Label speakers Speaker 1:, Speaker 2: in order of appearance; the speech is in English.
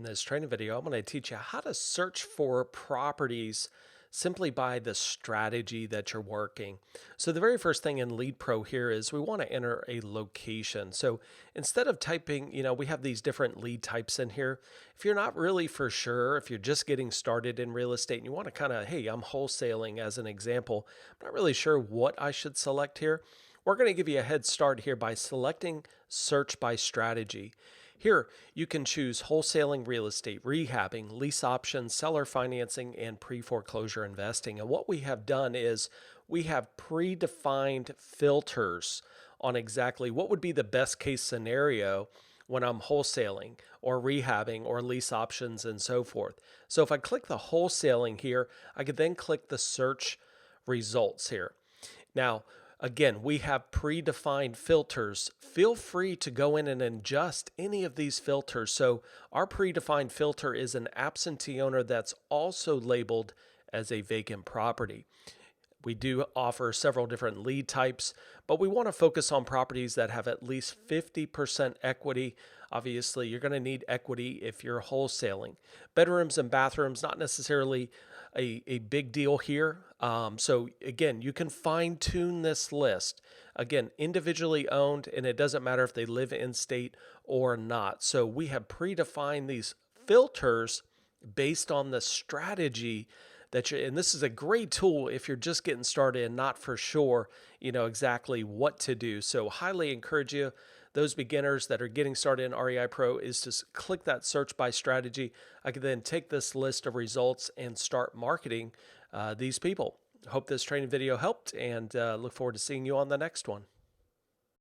Speaker 1: this training video, I'm going to teach you how to search for properties simply by the strategy that you're working. So the very first thing in REIPro here is we want to enter a location. So instead of typing, we have these different lead types in here. If you're not really for sure, if you're just getting started in real estate and you want to kind of, hey, I'm wholesaling as an example, I'm not really sure what I should select here. We're going to give you a head start here by selecting search by strategy. Here, you can choose wholesaling real estate, rehabbing, lease options, seller financing, and pre-foreclosure investing. And what we have done is we have predefined filters on exactly what would be the best case scenario when I'm wholesaling or rehabbing or lease options and so forth. So if I click the wholesaling here, I could then click the search results here. Now, again, we have predefined filters. Feel free to go in and adjust any of these filters. So our predefined filter is an absentee owner that's also labeled as a vacant property. We do offer several different lead types, but we want to focus on properties that have at least 50% equity. Obviously, you're going to need equity if you're wholesaling. Bedrooms and bathrooms, not necessarily a big deal here. So again, you can fine tune this list. Again, individually owned, and it doesn't matter if they live in state or not. So we have predefined these filters based on the strategy and this is a great tool if you're just getting started and not for sure, exactly what to do. So highly encourage you, those beginners that are getting started in REIPro, is to click that search by strategy. I can then take this list of results and start marketing these people. Hope this training video helped, and look forward to seeing you on the next one.